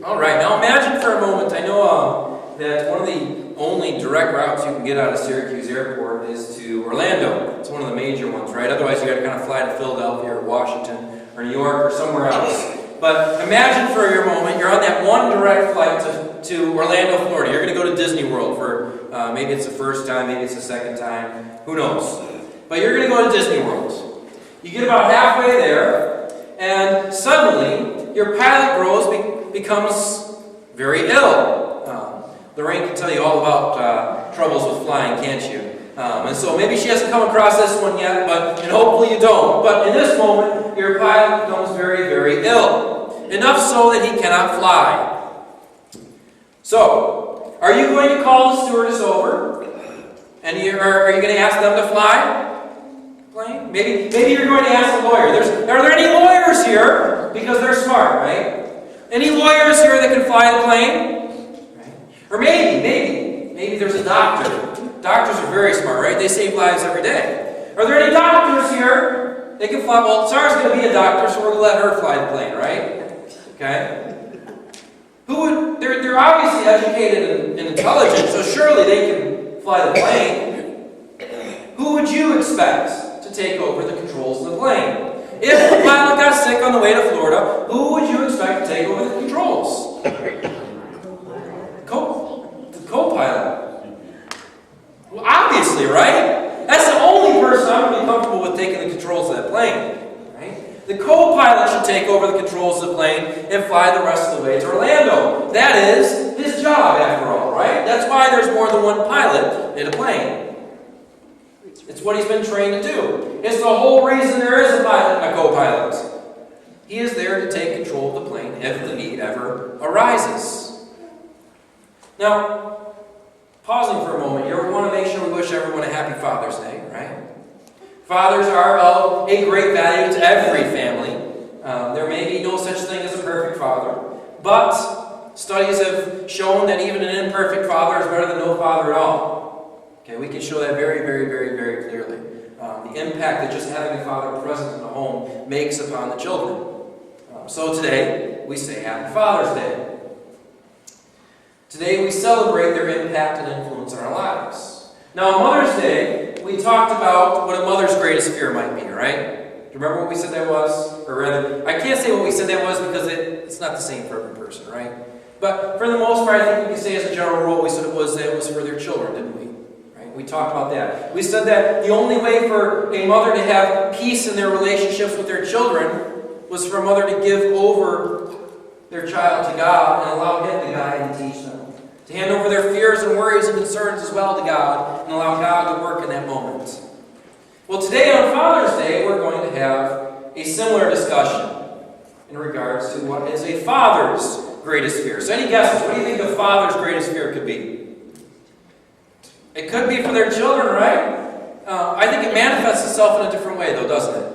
All right, now imagine for a moment, I know that one of the only direct routes you can get out of Syracuse Airport is to Orlando. It's one of the major ones, right? Otherwise you got to kind of fly to Philadelphia or Washington or New York or somewhere else. But imagine for your moment, you're on that one direct flight to Orlando, Florida. You're going to go to Disney World for, maybe it's the first time, maybe it's the second time, who knows. But you're going to go to Disney World. You get about halfway there, and suddenly your pilot becomes very ill. Lorraine can tell you all about troubles with flying, can't you? And so maybe she hasn't come across this one yet, and hopefully you don't. But in this moment, your pilot becomes very, very ill. Enough so that he cannot fly. So, are you going to call the stewardess over? And are you going to ask them to fly the plane? Maybe you're going to ask a lawyer. Are there any lawyers here? Because they're smart, right? Any lawyers here that can fly the plane? Or maybe there's a doctor. Doctors are very smart, right? They save lives every day. Are there any doctors here? They can fly. Well, Sarah's going to be a doctor, so we're going to let her fly the plane, right? Okay. They're obviously educated and intelligent, so surely they can fly the plane. Who would you expect to take over the controls of the plane? If the pilot got sick on the way to Florida, who would you expect to take over the controls? The co-pilot. Well, obviously, right? That's the only person I'm going to be comfortable with taking the controls of that plane. Right? The co-pilot should take over the controls of the plane and fly the rest of the way to Orlando. That is his job, after all, right? That's why there's more than one pilot in a plane. It's what he's been trained to do. It's the whole reason there is a pilot, a co-pilot. He is there to take control of the plane if the need ever arises. Now, pausing for a moment, you want to make sure we wish everyone a happy Father's Day, right? Fathers are of a great value to every family. There may be no such thing as a perfect father, but studies have shown that even an imperfect father is better than no father at all. Okay, we can show that very, very, very, very clearly. The impact that just having a father present in the home makes upon the children. So today, we say Happy Father's Day. Today we celebrate their impact and influence in our lives. Now on Mother's Day, we talked about what a mother's greatest fear might be, right? Do you remember what we said that was? Or rather, I can't say what we said that was because it's not the same for every person, right? But for the most part, I think we can say as a general rule, we said it was for their children, didn't we? Right? We talked about that. We said that the only way for a mother to have peace in their relationships with their children was for a mother to give over their child to God and allow Him to guide and teach them. To hand over their fears and worries and concerns as well to God and allow God to work in that moment. Well, today on Father's Day, we're going to have a similar discussion in regards to what is a father's greatest fear. So any guesses? What do you think a father's greatest fear could be? It could be for their children, right? I think it manifests itself in a different way, though, doesn't it?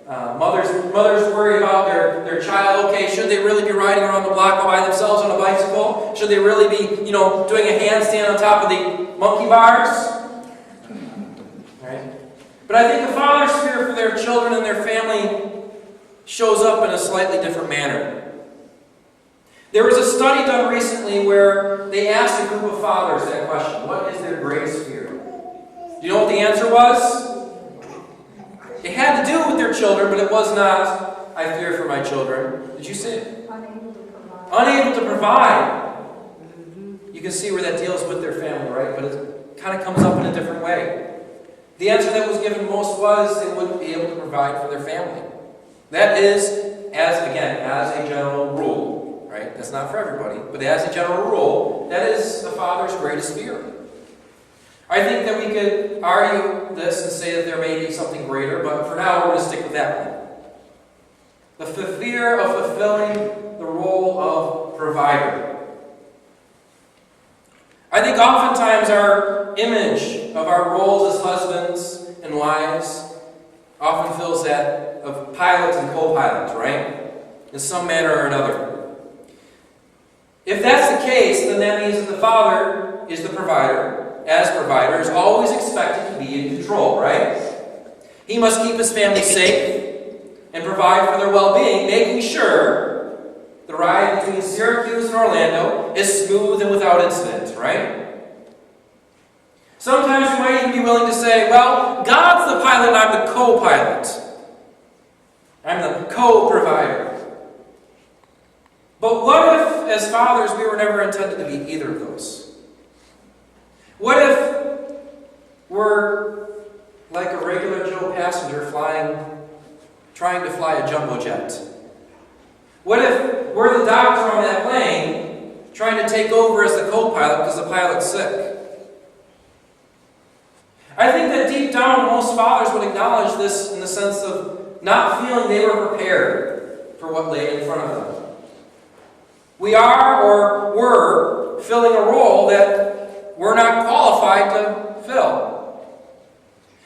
Mothers worry about their child. Okay, should they really be riding around the block all by themselves on a bicycle? Should they really be, doing a handstand on top of the monkey bars? Right? But I think the father's fear for their children and their family shows up in a slightly different manner. There was a study done recently where they asked a group of fathers that question: what is their greatest fear? Do you know what the answer was? It had to do with their children, but it was not, I fear for my children. Did you say it? Unable to provide. Unable to provide. You can see where that deals with their family, right? But it kind of comes up in a different way. The answer that was given most was they wouldn't be able to provide for their family. That is, as a general rule, right? That's not for everybody, but as a general rule, that is the father's greatest fear. I think that we could argue this and say that there may be something greater, but for now we're going to stick with that one. The fear of fulfilling the role of provider. I think oftentimes our image of our roles as husbands and wives often fills that of pilots and co-pilots, right? In some manner or another. If that's the case, then that means that the father is the provider. As provider, is always expected to be in control, right? He must keep his family safe and provide for their well-being, making sure the ride between Syracuse and Orlando is smooth and without incident, right? Sometimes we might even be willing to say, well, God's the pilot and I'm the co-pilot. I'm the co-provider. But what if, as fathers, we were never intended to be either of those? What if we're like a regular Joe passenger trying to fly a jumbo jet? What if we're the doctor on that plane trying to take over as the co-pilot because the pilot's sick? I think that deep down most fathers would acknowledge this in the sense of not feeling they were prepared for what lay in front of them. We are or were filling a role that we're not qualified to fill.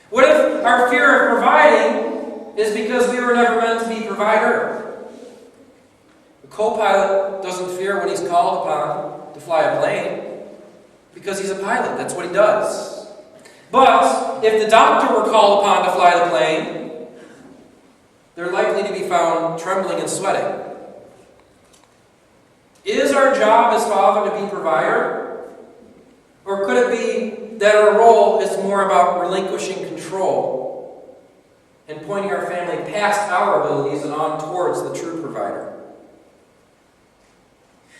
What if our fear of providing is because we were never meant to be provider? The co-pilot doesn't fear when he's called upon to fly a plane because he's a pilot. That's what he does. But if the doctor were called upon to fly the plane, they're likely to be found trembling and sweating. Is our job as father to be provider? Or could it be that our role is more about relinquishing control and pointing our family past our abilities and on towards the true provider?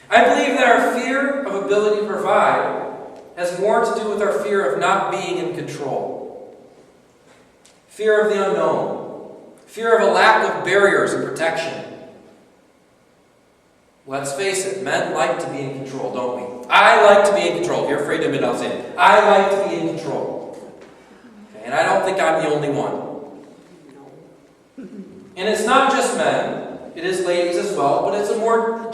I believe that our fear of ability to provide has more to do with our fear of not being in control. Fear of the unknown. Fear of a lack of barriers and protection. Let's face it, men like to be in control, don't we? I like to be in control. If you're afraid to admit it, I'll say it. I like to be in control. Okay, and I don't think I'm the only one. And it's not just men. It is ladies as well, but it's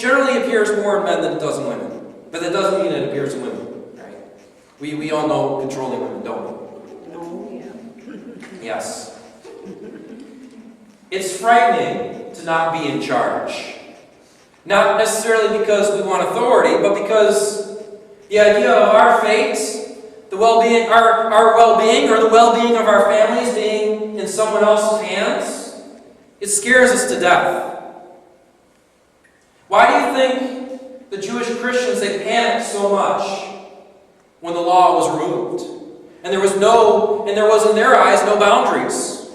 generally appears more in men than it does in women. But that doesn't mean it appears in women. We all know controlling women, don't we? Oh, yeah. Yes. It's frightening to not be in charge. Not necessarily because we want authority, but because the idea of our fate, the well-being, our well-being, or the well-being of our families being in someone else's hands, it scares us to death. Why do you think the Jewish Christians, they panicked so much when the law was removed? And there was in their eyes no boundaries.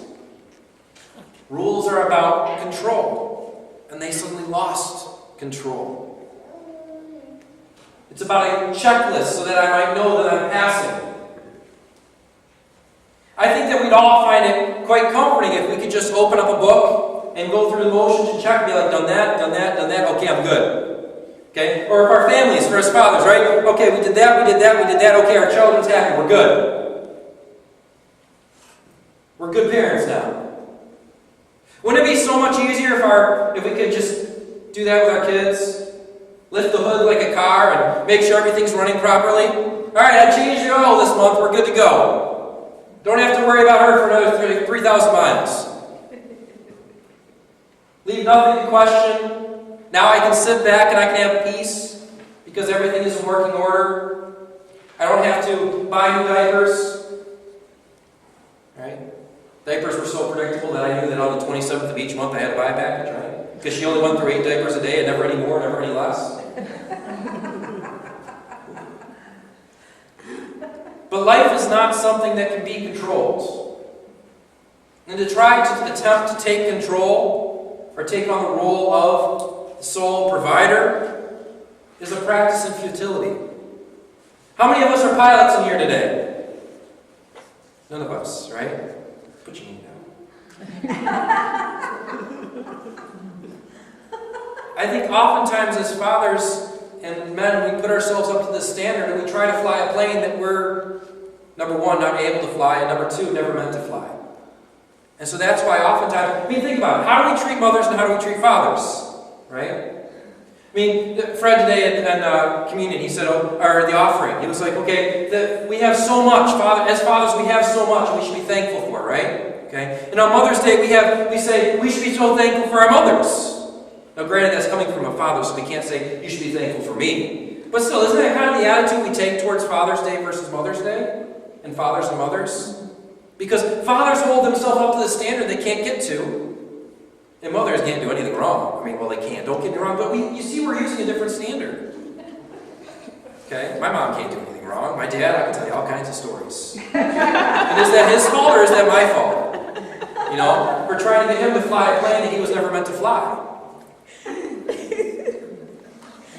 Rules are about control. And they suddenly lost control. It's about a checklist so that I might know that I'm passing. I think that we'd all find it quite comforting if we could just open up a book and go through the motions and check and be like, done that, done that, done that, okay, I'm good. Okay? Or if our families, for us fathers, right? Okay, we did that, we did that, we did that, okay, our children's happy, we're good. We're good parents now. Wouldn't it be so much easier if we could just do that with our kids? Lift the hood like a car and make sure everything's running properly? Alright, I changed the oil this month, we're good to go. Don't have to worry about her for another 3,000 miles. Leave nothing to question. Now I can sit back and I can have peace because everything is in working order. I don't have to buy new diapers. Right? Diapers were so predictable that I knew that on the 27th of each month I had to buy a package, right? Because she only went through 8 diapers a day and never any more, never any less. But life is not something that can be controlled. And to try to attempt to take control or take on the role of the sole provider is a practice in futility. How many of us are pilots in here today? None of us, right? Put your hand down. I think oftentimes as fathers and men, we put ourselves up to this standard and we try to fly a plane that we're, number one, not able to fly, and number two, never meant to fly. And so that's why oftentimes, think about it. How do we treat mothers and how do we treat fathers? Right? Fred today in communion, he said, or the offering, he was like, okay, we have so much, as fathers we have so much we should be thankful for, right? Okay? And on Mother's Day we say we should be so thankful for our mothers. Now granted, that's coming from a father, so we can't say you should be thankful for me. But still, isn't that kind of the attitude we take towards Father's Day versus Mother's Day? And fathers and mothers? Because fathers hold themselves up to the standard they can't get to. And mothers can't do anything wrong. I mean, well, they can't. Don't get me wrong. But you see, we're using a different standard. Okay? My mom can't do anything wrong. My dad, I can tell you all kinds of stories. And is that his fault or is that my fault? You know, we're trying to get him to fly a plane that he was never meant to fly.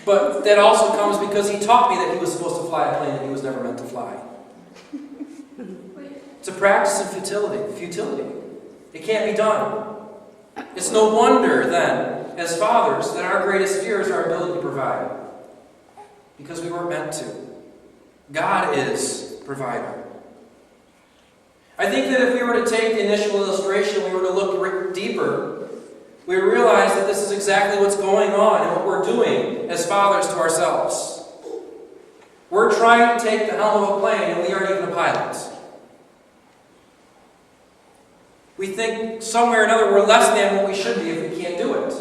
But that also comes because he taught me that he was supposed to fly a plane that he was never meant to fly. It's a practice in futility. It can't be done. It's no wonder, then, as fathers, that our greatest fear is our ability to provide. Because we weren't meant to. God is provider. I think that if we were to take the initial illustration, we were to look deeper, we would realize that this is exactly what's going on and what we're doing as fathers to ourselves. We're trying to take the helm of a plane and we aren't even a pilot. We think somewhere or another we're less than what we should be if we can't do it.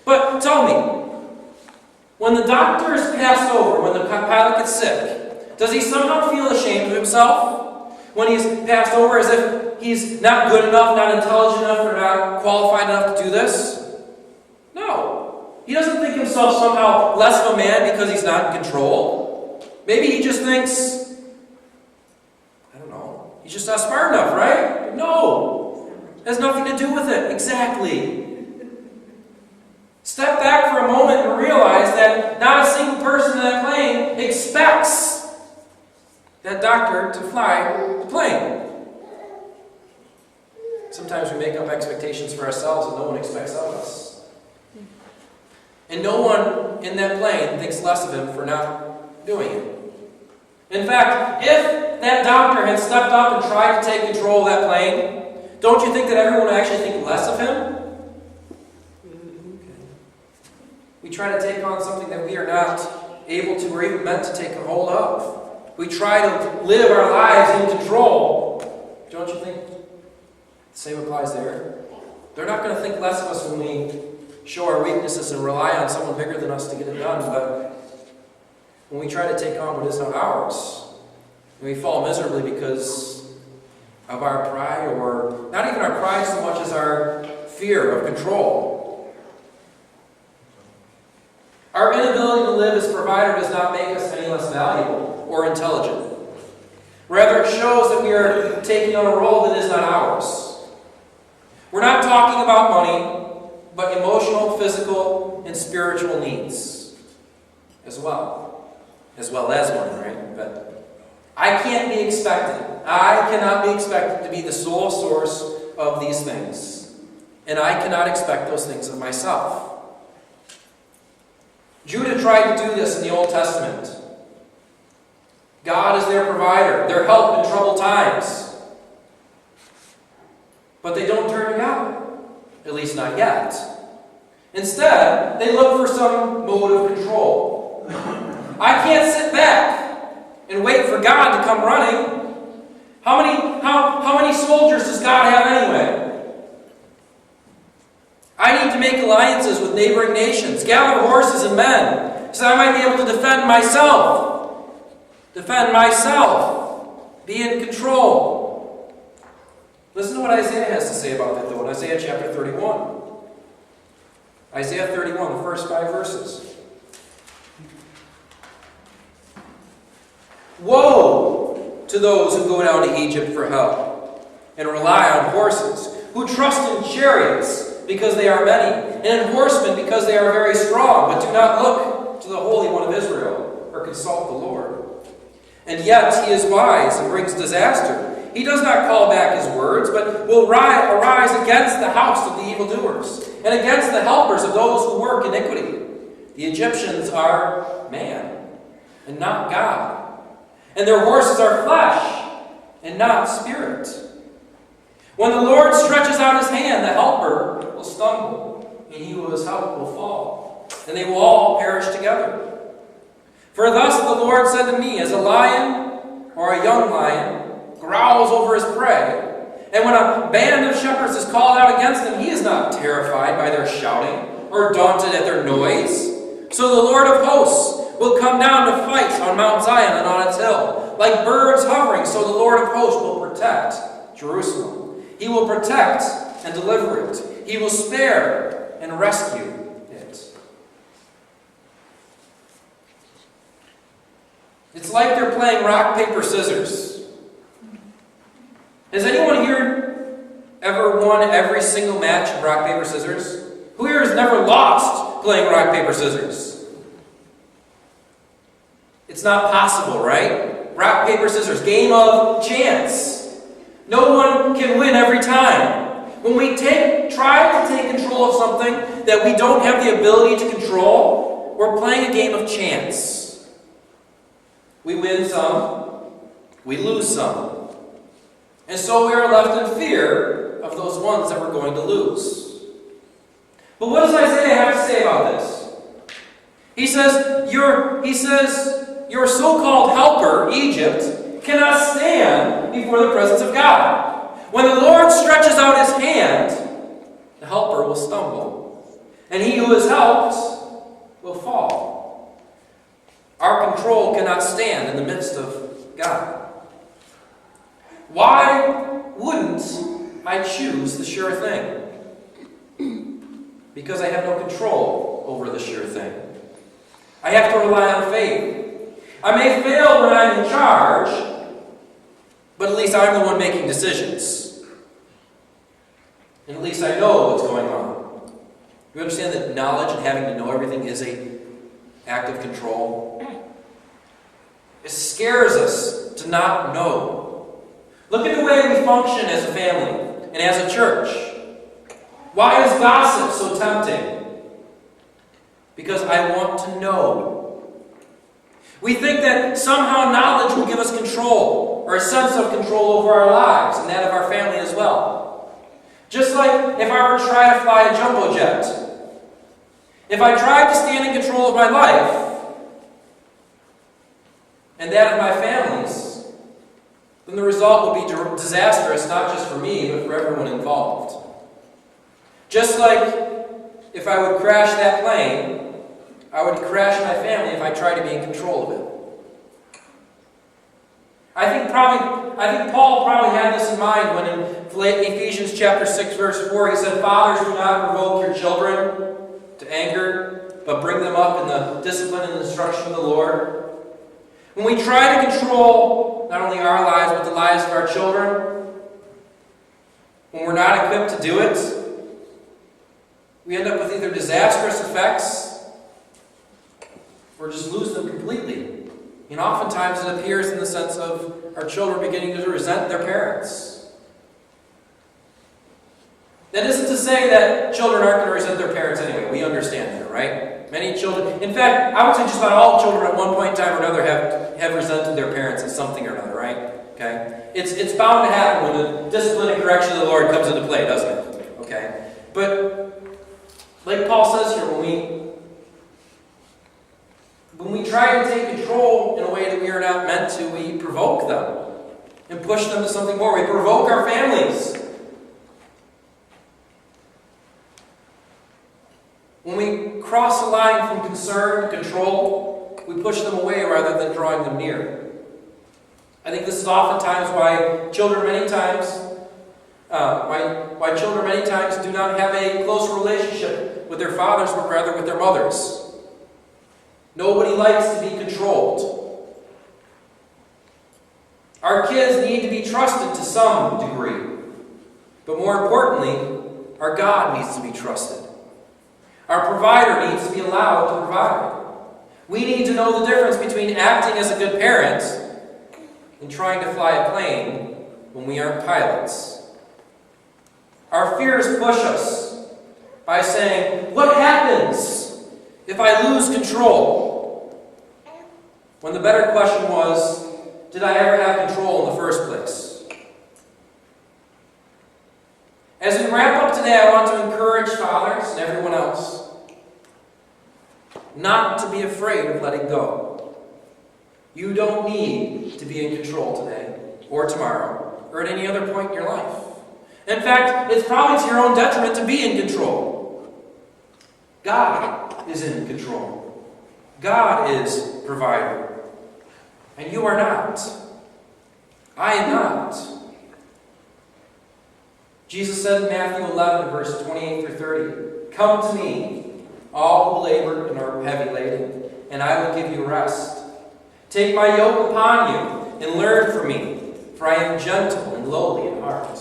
But tell me, when the doctor is passed over, when the pilot gets sick, does he somehow feel ashamed of himself? When he's passed over as if he's not good enough, not intelligent enough, or not qualified enough to do this? No. He doesn't think himself somehow less of a man because he's not in control. Maybe he just thinks, I don't know, he's just not smart enough, right? No. It has nothing to do with it. Exactly. Step back for a moment and realize that not a single person in that plane expects that doctor to fly the plane. Sometimes we make up expectations for ourselves that no one expects of us. And no one in that plane thinks less of him for not doing it. In fact, if that doctor had stepped up and tried to take control of that plane, don't you think that everyone would actually think less of him? We try to take on something that we are not able to or even meant to take a hold of. We try to live our lives in control. Don't you think the same applies there? They're not going to think less of us when we show our weaknesses and rely on someone bigger than us to get it done. But when we try to take on what is not ours, and we fall miserably because of our pride, or not even our pride so much as our fear of control. Our inability to live as provider does not make us any less valuable or intelligent. Rather, it shows that we are taking on a role that is not ours. We're not talking about money, but emotional, physical, and spiritual needs as well. As well as money, right? But I cannot be expected to be the sole source of these things. And I cannot expect those things of myself. Judah tried to do this in the Old Testament. God is their provider, their help in troubled times. But they don't turn to God. At least not yet. Instead, they look for some mode of control. I can't sit back and wait for God to come running. How many soldiers does God have anyway? I need to make alliances with neighboring nations, gather horses and men, so I might be able to defend myself. Be in control. Listen to what Isaiah has to say about that, though, in Isaiah chapter 31. Isaiah 31, the first 5 verses. Woe to those who go down to Egypt for help and rely on horses, who trust in chariots because they are many, and in horsemen because they are very strong, but do not look to the Holy One of Israel or consult the Lord. And yet he is wise and brings disaster. He does not call back his words, but will arise against the house of the evildoers and against the helpers of those who work iniquity. The Egyptians are man and not God, and their horses are flesh and not spirit. When the Lord stretches out his hand, the helper will stumble, and he who is helped will fall, and they will all perish together. For thus the Lord said to me, as a lion or a young lion growls over his prey, and when a band of shepherds is called out against them, he is not terrified by their shouting or daunted at their noise. So the Lord of hosts will come down to fight on Mount Zion and on its hill. Like birds hovering, so the Lord of hosts will protect Jerusalem. He will protect and deliver it. He will spare and rescue it. It's like they're playing rock, paper, scissors. Has anyone here ever won every single match in rock, paper, scissors? Who here has never lost playing rock, paper, scissors? It's not possible, right? Rock, paper, scissors. Game of chance. No one can win every time. When we try to take control of something that we don't have the ability to control, we're playing a game of chance. We win some, we lose some. And so we are left in fear of those ones that we're going to lose. But what does Isaiah have to say about this? He says, your so-called helper, Egypt, cannot stand before the presence of God. When the Lord stretches out his hand, the helper will stumble, and he who is helped will fall. Our control cannot stand in the midst of God. Why wouldn't I choose the sure thing? Because I have no control over the sure thing. I have to rely on faith. I may fail when I'm in charge, but at least I'm the one making decisions. And at least I know what's going on. You understand that knowledge and having to know everything is an act of control? It scares us to not know. Look at the way we function as a family and as a church. Why is gossip so tempting? Because I want to know. We think that somehow knowledge will give us control, or a sense of control over our lives, and that of our family as well. Just like if I were to try to fly a jumbo jet. If I tried to stand in control of my life, and that of my family's, then the result would be disastrous, not just for me, but for everyone involved. Just like if I would crash that plane, I would crash my family if I tried to be in control of it. I think Paul probably had this in mind when in Ephesians chapter 6, verse 4, he said, "Fathers, do not provoke your children to anger, but bring them up in the discipline and instruction of the Lord." When we try to control not only our lives, but the lives of our children, when we're not equipped to do it, we end up with either disastrous effects or just lose them completely. And oftentimes it appears in the sense of our children beginning to resent their parents. That isn't to say that children aren't going to resent their parents anyway. We understand that, right? Many children, in fact, I would say just about all children at one point in time or another have resented their parents at something or another, right? Okay? It's bound to happen when the discipline and correction of the Lord comes into play, doesn't it? Okay? But like Paul says here, when we try to take control in a way that we are not meant to, we provoke them and push them to something more. We provoke our families. When we cross the line from concern to control, we push them away rather than drawing them near. I think this is oftentimes why children many times do not have a close relationship with their fathers, but rather with their mothers. Nobody likes to be controlled. Our kids need to be trusted to some degree. But more importantly, our God needs to be trusted. Our provider needs to be allowed to provide. We need to know the difference between acting as a good parent and trying to fly a plane when we aren't pilots. Our fears push us by saying, "What happens if I lose control?" When the better question was, did I ever have control in the first place? As we wrap up today, I want to encourage fathers and everyone else not to be afraid of letting go. You don't need to be in control today or tomorrow or at any other point in your life. In fact, it's probably to your own detriment to be in control. God is in control. God is provider. And you are not. I am not. Jesus said in Matthew 11, verse 28 through 30, "Come to me, all who labor and are heavy laden, and I will give you rest. Take my yoke upon you and learn from me, for I am gentle and lowly in heart,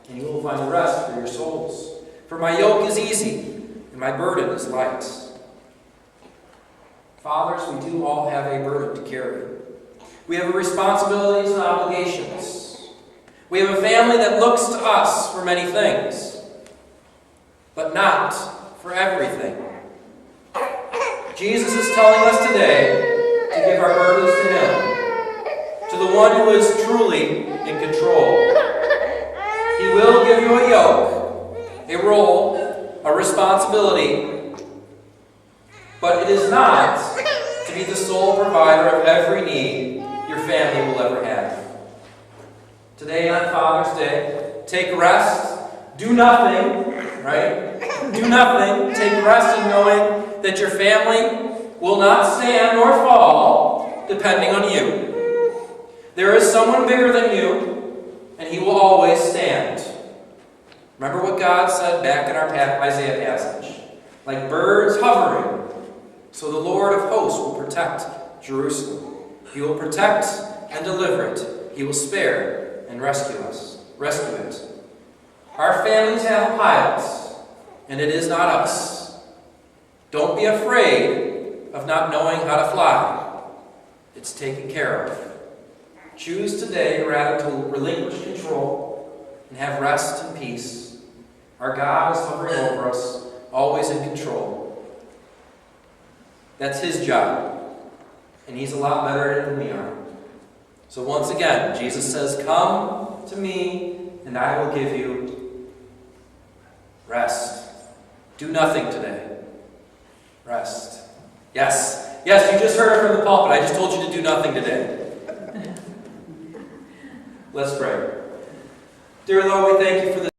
and you will find rest for your souls. For my yoke is easy, and my burden is light." Fathers, we do all have a burden to carry. We have responsibilities and obligations. We have a family that looks to us for many things, but not for everything. Jesus is telling us today to give our burdens to Him, to the one who is truly in control. He will give you a yoke, a role, a responsibility, but it is not to be the sole provider of every need your family will ever have. Today on Father's Day, take rest, do nothing, right? Do nothing, take rest in knowing that your family will not stand nor fall depending on you. There is someone bigger than you, and He will always stand. Remember what God said back in our Isaiah passage. Like birds hovering, so the Lord of hosts will protect Jerusalem. He will protect and deliver it. He will spare and rescue it. Our families have pilots, and it is not us. Don't be afraid of not knowing how to fly. It's taken care of. Choose today rather to relinquish control and have rest and peace. Our God is hovering over us, always in control. That's His job, and He's a lot better at it than we are. So once again, Jesus says, "Come to me, and I will give you rest." Do nothing today. Rest. Yes, you just heard it from the pulpit. I just told you to do nothing today. Let's pray. Dear Lord, we thank you for this.